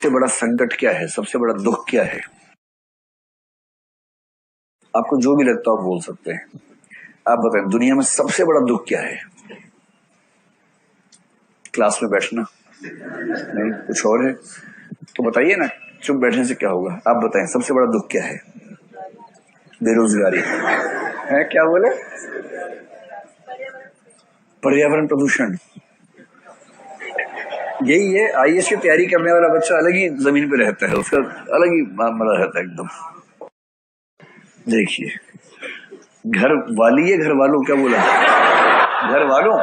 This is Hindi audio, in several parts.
सबसे बड़ा संकट क्या है, सबसे बड़ा दुख क्या है? आपको जो भी लगता हो आप बोल सकते हैं। आप बताएं, दुनिया में सबसे बड़ा दुख क्या है? क्लास में बैठना? नहीं, कुछ और है? तो बताइए ना, चुप बैठने से क्या होगा? आप बताएं, सबसे बड़ा दुख क्या है? बेरोजगारी है। क्या बोले? पर्यावरण प्रदूषण। यही है, आईएएस की तैयारी करने वाला बच्चा अलग ही जमीन पे रहता है, उसका अलग ही मामला रहता है एकदम। देखिए, घर वाली है, घर वालों, क्या बोला? घर वालों,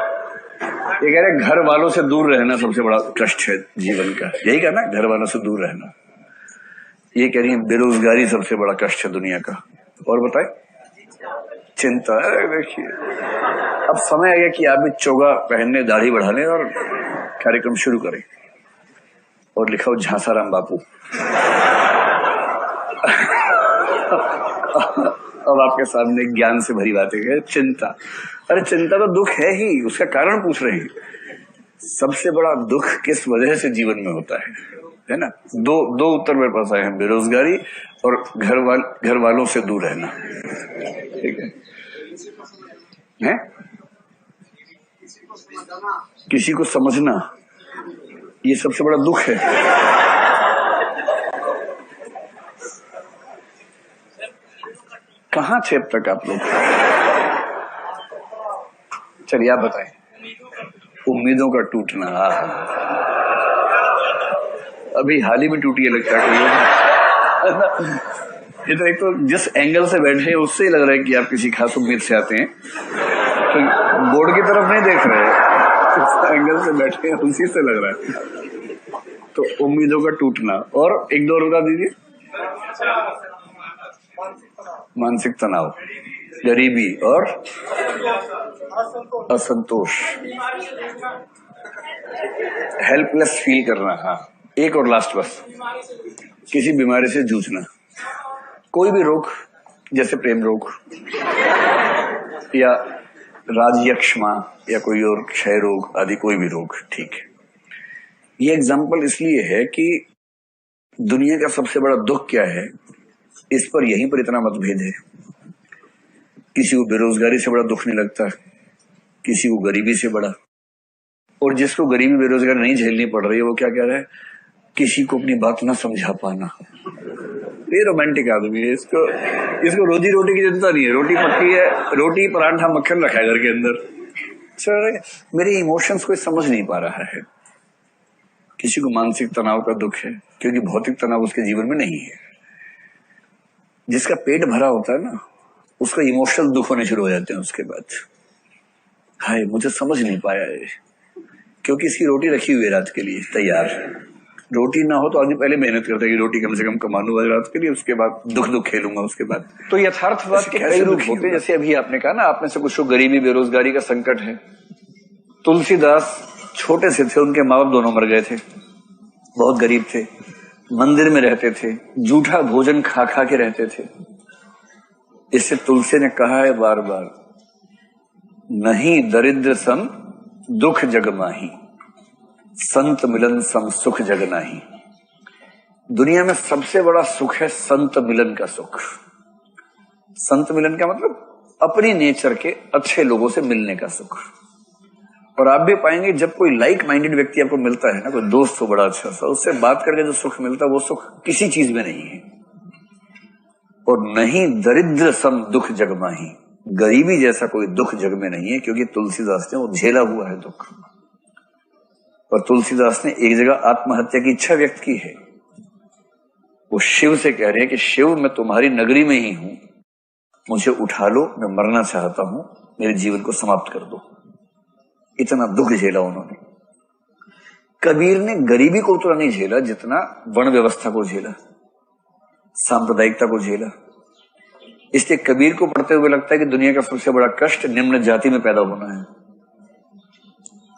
ये कह रहे घर वालों से दूर रहना सबसे बड़ा कष्ट है जीवन का। यही कहा ना, घर वालों से दूर रहना। ये कह रही है बेरोजगारी सबसे बड़ा कष्ट है दुनिया का। और बताए, चिंता। देखिए, अब समय आ गया कि आप भी चोगा पहनने, दाढ़ी बढ़ा लें और कार्यक्रम शुरू करें। और लिखा हो झांसाराम बापू। अब आपके सामने ज्ञान से भरी बातें है। चिंता, अरे चिंता तो दुख है ही, उसका कारण पूछ रहे हैं। सबसे बड़ा दुख किस वजह से जीवन में होता है ना? दो उत्तर मेरे पास आए हैं, बेरोजगारी और घर वालों से दूर रहना। ठीक है? किसी को समझना, ये सबसे बड़ा दुख है। कहाँ थे अब तक आप लोग? चलिए आप बताएं। उम्मीदों का टूटना, अभी हाल ही में टूटी है लगता है। ये तो एक तो जिस एंगल से बैठे हैं उससे ही लग रहा है कि आप किसी खास उम्मीद से आते हैं, तो बोर्ड की तरफ नहीं देख रहे हैं, जिस एंगल से बैठे हैं उसी से लग रहा है। तो उम्मीदों का टूटना, और एक दो और बता दीजिए। मानसिक तनाव, गरीबी और असंतोष, हेल्पलेस फील करना। हाँ, एक और लास्ट बस, किसी बीमारी से जूझना, कोई भी रोग, जैसे प्रेम रोग या राजयक्ष्मा या कोई और क्षय रोग आदि, कोई भी रोग। ठीक है, ये एग्जाम्पल इसलिए है कि दुनिया का सबसे बड़ा दुख क्या है, इस पर यहीं पर इतना मतभेद है। किसी को बेरोजगारी से बड़ा दुख नहीं लगता, किसी को गरीबी से बड़ा, और जिसको गरीबी बेरोजगारी नहीं झेलनी पड़ रही है वो क्या कह रहा है? किसी को अपनी बात ना समझा पाना। ये रोमांटिक आदमी है, इसको रोजी रोटी की चिंता नहीं है। रोटी पक्की है, रोटी परांठा मक्खन रखा है घर के अंदर। सर, मेरे इमोशंस कोई समझ नहीं पा रहा है। किसी को मानसिक तनाव का दुख है क्योंकि भौतिक तनाव उसके जीवन में नहीं है। जिसका पेट भरा होता है ना, उसका इमोशनल दुख होने शुरू हो जाते हैं उसके बाद। हाय, मुझे समझ नहीं पाया है, क्योंकि इसकी रोटी रखी हुई है रात के लिए तैयार। रोटी ना हो तो आदमी पहले मेहनत करता है कि रोटी कम से कम कमा लूं रात के लिए, उसके बाद दुख खेलूंगा उसके बाद। तो यथार्थवाद के कई रूप होते हैं। जैसे अभी आपने कहा ना, आप में से कुछ गरीबी बेरोजगारी का संकट है। तुलसीदास छोटे से थे, उनके माँ बाप दोनों मर गए थे, बहुत गरीब थे, मंदिर में रहते थे, जूठा भोजन खा खा के रहते थे। इससे तुलसी ने कहा है बार बार, नहीं दरिद्र सम दुख जग माही, संत मिलन सम सुख जग नाही। दुनिया में सबसे बड़ा सुख है संत मिलन का सुख। संत मिलन का मतलब अपनी नेचर के अच्छे लोगों से मिलने का सुख। और आप भी पाएंगे, जब कोई लाइक माइंडेड व्यक्ति आपको मिलता है ना, कोई दोस्त हो बड़ा अच्छा सा, उससे बात करके जो सुख मिलता है वो सुख किसी चीज में नहीं है। और नहीं दरिद्र सम दुख जग माही, गरीबी जैसा कोई दुख जग में नहीं है, क्योंकि तुलसीदास ने वो झेला हुआ है दुख। और तुलसीदास ने एक जगह आत्महत्या की इच्छा व्यक्त की है। वो शिव से कह रहे हैं कि शिव, मैं तुम्हारी नगरी में ही हूं, मुझे उठा लो, मैं मरना चाहता हूं, मेरे जीवन को समाप्त कर दो। इतना दुख झेला उन्होंने। कबीर ने गरीबी को उतना नहीं झेला जितना वर्ण व्यवस्था को झेला, सांप्रदायिकता को झेला। इसलिए कबीर को पढ़ते हुए लगता है कि दुनिया का सबसे बड़ा कष्ट निम्न जाति में पैदा होना है,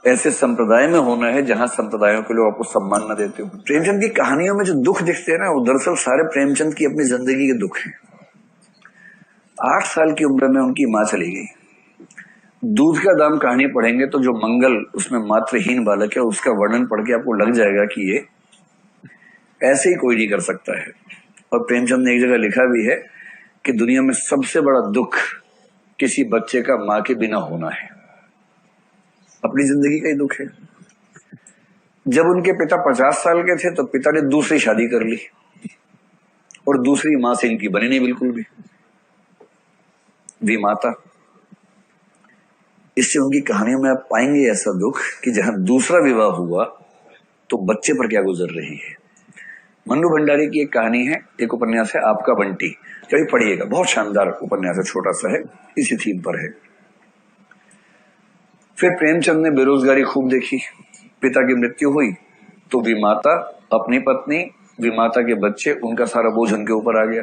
ऐसे संप्रदाय में होना है जहां संप्रदायों के लोग आपको सम्मान न देते हो। प्रेमचंद की कहानियों में जो दुख दिखते हैं ना, वो दरअसल सारे प्रेमचंद की अपनी जिंदगी के दुख हैं। 8 साल की उम्र में उनकी मां चली गई। दूध का दाम कहानी पढ़ेंगे तो जो मंगल उसमें मात्रहीन बालक है, उसका वर्णन पढ़ के आपको लग जाएगा कि ये ऐसे ही कोई नहीं कर सकता है। और प्रेमचंद ने एक जगह लिखा भी है कि दुनिया में सबसे बड़ा दुख किसी बच्चे का मां के बिना होना है। अपनी जिंदगी का ही दुख है। जब उनके पिता 50 साल के थे तो पिता ने दूसरी शादी कर ली और दूसरी मां से इनकी बनी नहीं बिल्कुल भी, विमाता। इससे उनकी कहानियों में आप पाएंगे ऐसा दुख कि जहां दूसरा विवाह हुआ तो बच्चे पर क्या गुजर रही है। मन्नू भंडारी की एक कहानी है, एक उपन्यास है आपका बंटी, कभी पढ़िएगा, बहुत शानदार उपन्यास है, छोटा सा है, इसी थीम पर है। फिर प्रेमचंद ने बेरोजगारी खूब देखी। पिता की मृत्यु हुई तो विमाता, अपनी पत्नी, विमाता के बच्चे, उनका सारा बोझ उनके ऊपर आ गया।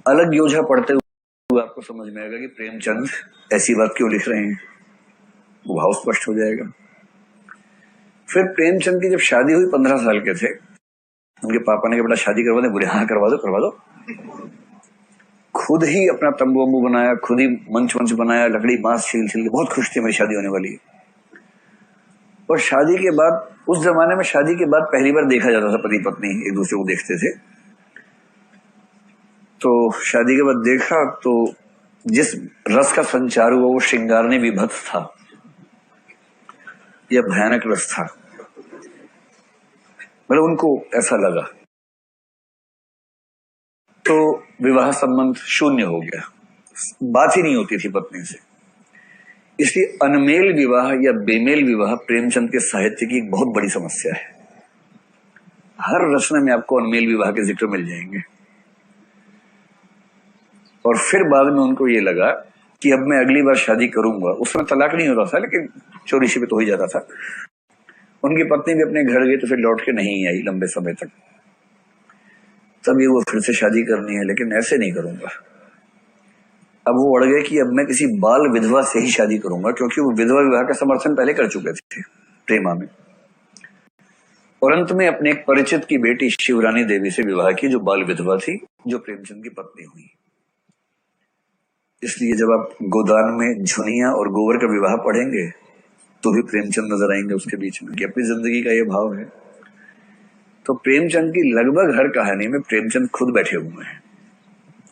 अलग योजना पढ़ते हुए आपको समझ में आएगा कि प्रेमचंद ऐसी बात क्यों लिख रहे हैं, वो भाव स्पष्ट हो जाएगा। फिर प्रेमचंद की जब शादी हुई, 15 साल के थे, उनके पापा ने कहा बेटा शादी करवा दे, बोले हाँ करवा दो। खुद ही अपना तंबू वंबू बनाया, खुद ही मंच बनाया, लकड़ी बांस छील के, बहुत खुश थे मेरी शादी होने वाली है। और शादी के बाद, उस जमाने में शादी के बाद पहली बार देखा जाता था, पति पत्नी एक दूसरे को देखते थे। तो शादी के बाद देखा तो जिस रस का संचार हुआ वो श्रृंगार ने विभत्स था, यह भयानक रस था, मतलब उनको ऐसा लगा। तो विवाह संबंध शून्य हो गया, बात ही नहीं होती थी पत्नी से। इसलिए अनमेल विवाह या बेमेल विवाह प्रेमचंद के साहित्य की एक बहुत बड़ी समस्या है। हर रचना में आपको अनमेल विवाह के जिक्र मिल जाएंगे। और फिर बाद में उनको ये लगा कि अब मैं अगली बार शादी करूंगा, उस समय तलाक नहीं होता था लेकिन चोरी छिपे तो हो ही जाता था। उनकी पत्नी भी अपने घर गई तो फिर लौट के नहीं आई लंबे समय तक। तभी वो फिर से शादी करनी है, लेकिन ऐसे नहीं करूंगा। अब वो अड़ गए कि अब मैं किसी बाल विधवा से ही शादी करूंगा, क्योंकि वो विधवा विवाह का समर्थन पहले कर चुके थे प्रेमा में। और अंत में अपने एक परिचित की बेटी शिवरानी देवी से विवाह की, जो बाल विधवा थी, जो प्रेमचंद की पत्नी हुई। इसलिए जब आप गोदान में झुनिया और गोबर का विवाह पढ़ेंगे तो भी प्रेमचंद नजर आएंगे उसके बीच में, कि अपनी जिंदगी का ये भाव है। तो प्रेमचंद की लगभग हर कहानी में प्रेमचंद खुद बैठे हुए हैं,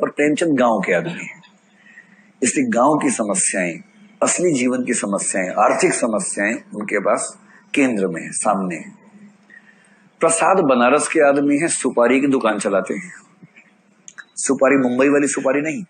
और प्रेमचंद गांव के आदमी हैं। इसलिए गांव की समस्याएं, असली जीवन की समस्याएं, आर्थिक समस्याएं उनके पास केंद्र में है, सामने है। प्रसाद बनारस के आदमी हैं, सुपारी की दुकान चलाते हैं। सुपारी मुंबई वाली सुपारी नहीं,